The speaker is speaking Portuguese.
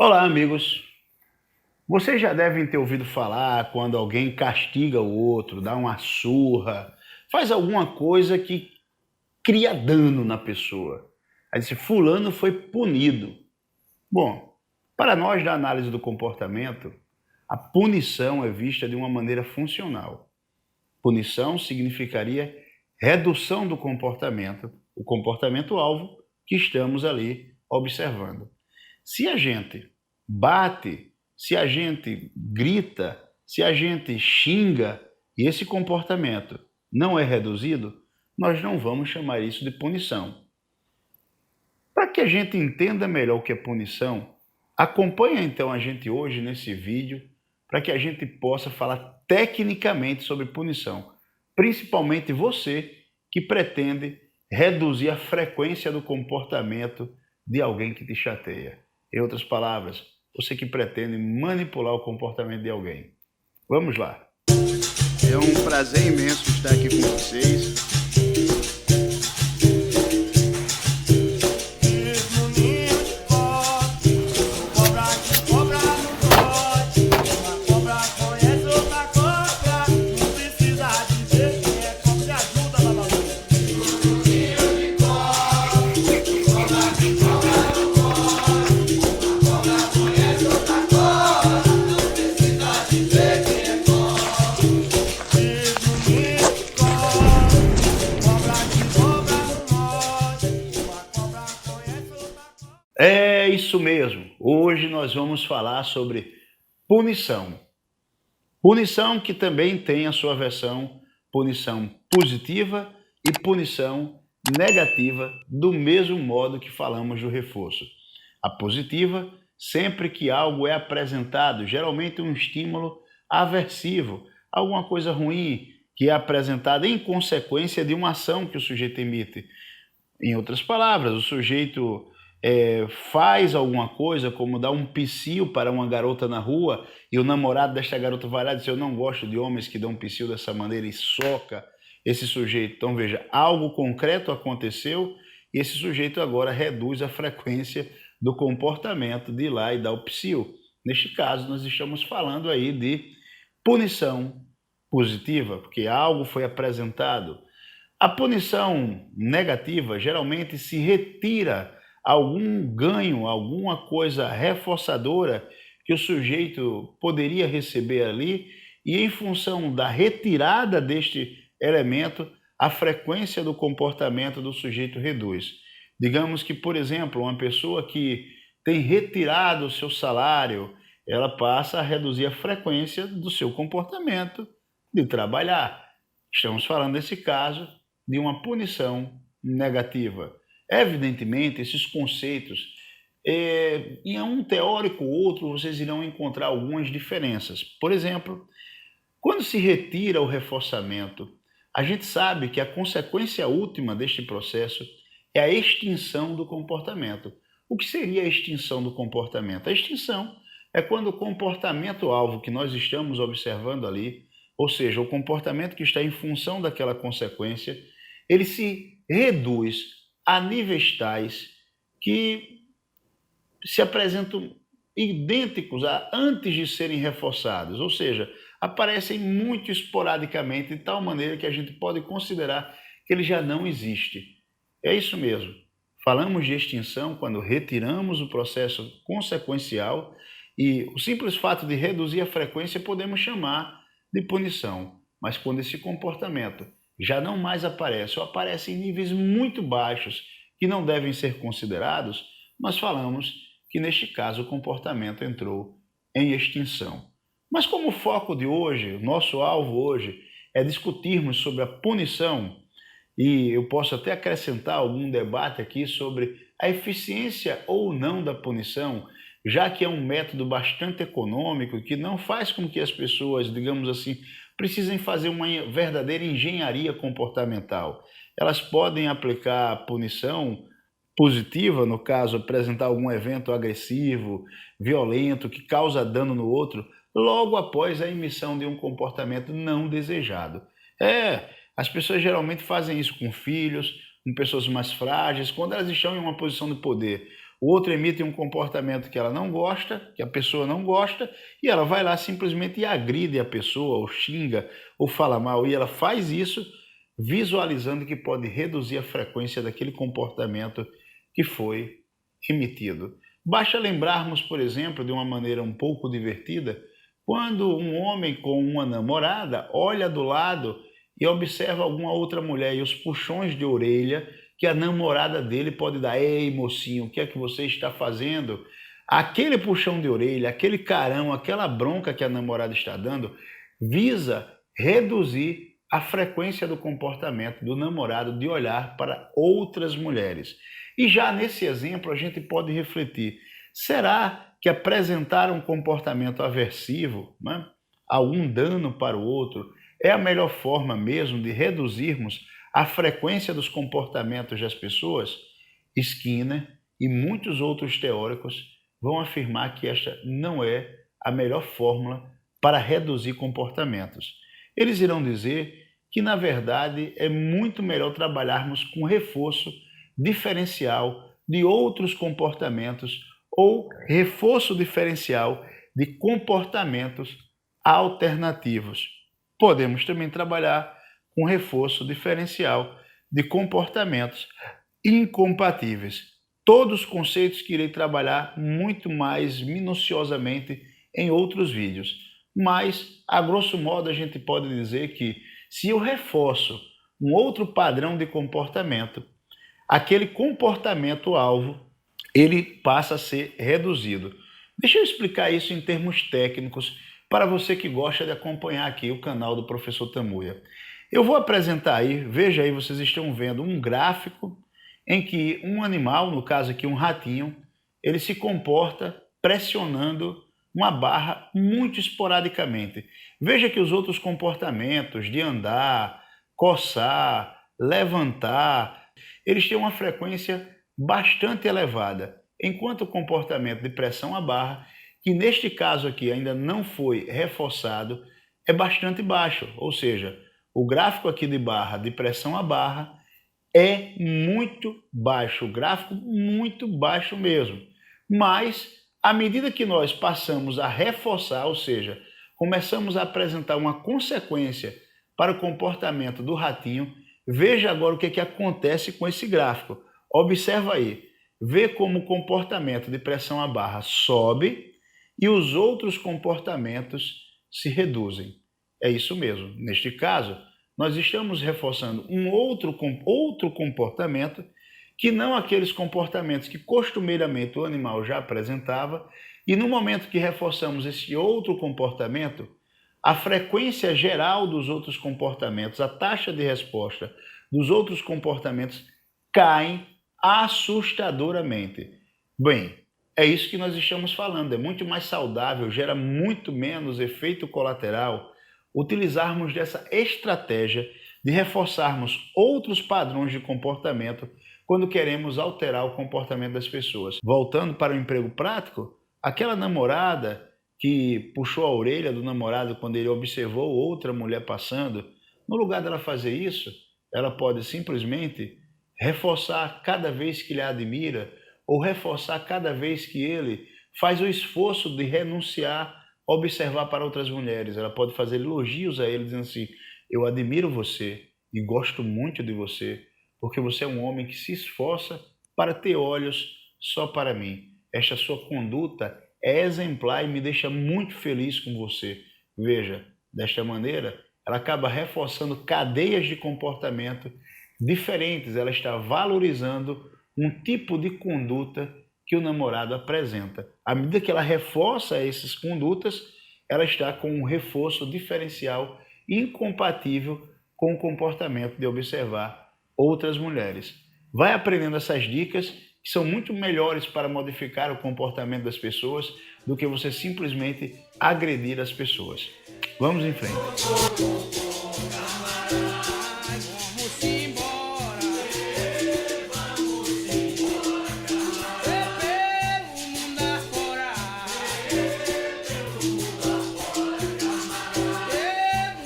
Olá, amigos. Vocês já devem ter ouvido falar quando alguém castiga o outro, dá uma surra, faz alguma coisa que cria dano na pessoa. Aí diz, fulano foi punido. Bom, para nós da análise do comportamento, a punição é vista de uma maneira funcional. Punição significaria redução do comportamento, o comportamento-alvo que estamos ali observando. Se a gente bate, se a gente grita, se a gente xinga e esse comportamento não é reduzido, nós não vamos chamar isso de punição. Para que a gente entenda melhor o que é punição, acompanha então a gente hoje nesse vídeo para que a gente possa falar tecnicamente sobre punição, principalmente você que pretende reduzir a frequência do comportamento de alguém que te chateia. Em outras palavras, você que pretende manipular o comportamento de alguém. Vamos lá. É um prazer imenso estar aqui com vocês. É isso mesmo. Hoje nós vamos falar sobre punição. Punição que também tem a sua versão punição positiva e punição negativa, do mesmo modo que falamos do reforço. A positiva, sempre que algo é apresentado, geralmente um estímulo aversivo, alguma coisa ruim que é apresentada em consequência de uma ação que o sujeito emite. Em outras palavras, o sujeito faz alguma coisa, como dar um psiu para uma garota na rua, e o namorado desta garota vai lá e diz, eu não gosto de homens que dão psiu dessa maneira, e soca esse sujeito. Então veja, algo concreto aconteceu, e esse sujeito agora reduz a frequência do comportamento de ir lá e dar o psiu. Neste caso, nós estamos falando aí de punição positiva, porque algo foi apresentado. A punição negativa geralmente se retira algum ganho, alguma coisa reforçadora que o sujeito poderia receber ali, e em função da retirada deste elemento, a frequência do comportamento do sujeito reduz. Digamos que, por exemplo, uma pessoa que tem retirado o seu salário, ela passa a reduzir a frequência do seu comportamento de trabalhar. Estamos falando, nesse caso, de uma punição negativa. Evidentemente, esses conceitos, em um teórico ou outro, vocês irão encontrar algumas diferenças. Por exemplo, quando se retira o reforçamento, a gente sabe que a consequência última deste processo é a extinção do comportamento. O que seria a extinção do comportamento? A extinção é quando o comportamento-alvo que nós estamos observando ali, ou seja, o comportamento que está em função daquela consequência, ele se reduz a níveis tais que se apresentam idênticos a antes de serem reforçados, ou seja, aparecem muito esporadicamente, de tal maneira que a gente pode considerar que ele já não existe. É isso mesmo. Falamos de extinção quando retiramos o processo consequencial, e o simples fato de reduzir a frequência podemos chamar de punição. Mas quando esse comportamento já não mais aparece, ou aparece em níveis muito baixos que não devem ser considerados, nós falamos que neste caso o comportamento entrou em extinção. Mas como o foco de hoje, o nosso alvo hoje, é discutirmos sobre a punição, e eu posso até acrescentar algum debate aqui sobre a eficiência ou não da punição, já que é um método bastante econômico que não faz com que as pessoas, digamos assim, precisem fazer uma verdadeira engenharia comportamental. Elas podem aplicar a punição positiva, no caso, apresentar algum evento agressivo, violento, que causa dano no outro, logo após a emissão de um comportamento não desejado. As pessoas geralmente fazem isso com filhos, com pessoas mais frágeis, quando elas estão em uma posição de poder. o outro emite um comportamento que ela não gosta, que a pessoa não gosta, e ela vai lá simplesmente e agride a pessoa, ou xinga, ou fala mal, e ela faz isso visualizando que pode reduzir a frequência daquele comportamento que foi emitido. Basta lembrarmos, por exemplo, de uma maneira um pouco divertida, quando um homem com uma namorada olha do lado e observa alguma outra mulher e os puxões de orelha que a namorada dele pode dar. Ei, mocinho, o que é que você está fazendo? Aquele puxão de orelha, aquele carão, aquela bronca que a namorada está dando, visa reduzir a frequência do comportamento do namorado de olhar para outras mulheres. E já nesse exemplo a gente pode refletir, será que apresentar um comportamento aversivo, né, algum dano para o outro, é a melhor forma mesmo de reduzirmos a frequência dos comportamentos das pessoas? Skinner e muitos outros teóricos vão afirmar que esta não é a melhor fórmula para reduzir comportamentos. Eles irão dizer que, na verdade, é muito melhor trabalharmos com reforço diferencial de outros comportamentos ou reforço diferencial de comportamentos alternativos. Podemos também trabalhar com reforço diferencial de comportamentos incompatíveis. Todos os conceitos que irei trabalhar muito mais minuciosamente em outros vídeos. Mas, a grosso modo, a gente pode dizer que se eu reforço um outro padrão de comportamento, aquele comportamento-alvo, ele passa a ser reduzido. Deixa eu explicar isso em termos técnicos para você que gosta de acompanhar aqui o canal do Professor Tamuia. Eu vou apresentar aí, veja aí, vocês estão vendo um gráfico em que um animal, no caso aqui um ratinho, ele se comporta pressionando uma barra muito esporadicamente. Veja que os outros comportamentos de andar, coçar, levantar, eles têm uma frequência bastante elevada, enquanto o comportamento de pressão à barra, que neste caso aqui ainda não foi reforçado, é bastante baixo, ou seja, o gráfico aqui de barra, de pressão à barra, é muito baixo, o gráfico muito baixo mesmo. Mas, à medida que nós passamos a reforçar, ou seja, começamos a apresentar uma consequência para o comportamento do ratinho, veja agora o que acontece com esse gráfico. Observa aí, vê como o comportamento de pressão à barra sobe e os outros comportamentos se reduzem. É isso mesmo. Neste caso, nós estamos reforçando um outro comportamento que não aqueles comportamentos que costumeiramente o animal já apresentava, e no momento que reforçamos esse outro comportamento, a frequência geral dos outros comportamentos, a taxa de resposta dos outros comportamentos caem assustadoramente. Bem, é isso que nós estamos falando, é muito mais saudável, gera muito menos efeito colateral utilizarmos dessa estratégia de reforçarmos outros padrões de comportamento quando queremos alterar o comportamento das pessoas. Voltando para o emprego prático, aquela namorada que puxou a orelha do namorado quando ele observou outra mulher passando, no lugar dela fazer isso, ela pode simplesmente reforçar cada vez que ele a admira ou reforçar cada vez que ele faz o esforço de renunciar a observar para outras mulheres. Ela pode fazer elogios a ele, dizendo assim: eu admiro você e gosto muito de você, porque você é um homem que se esforça para ter olhos só para mim. Esta sua conduta é exemplar e me deixa muito feliz com você. Veja, desta maneira, ela acaba reforçando cadeias de comportamento diferentes. Ela está valorizando um tipo de conduta que o namorado apresenta. À medida que ela reforça essas condutas, ela está com um reforço diferencial incompatível com o comportamento de observar outras mulheres. Vai aprendendo essas dicas que são muito melhores para modificar o comportamento das pessoas do que você simplesmente agredir as pessoas. Vamos em frente.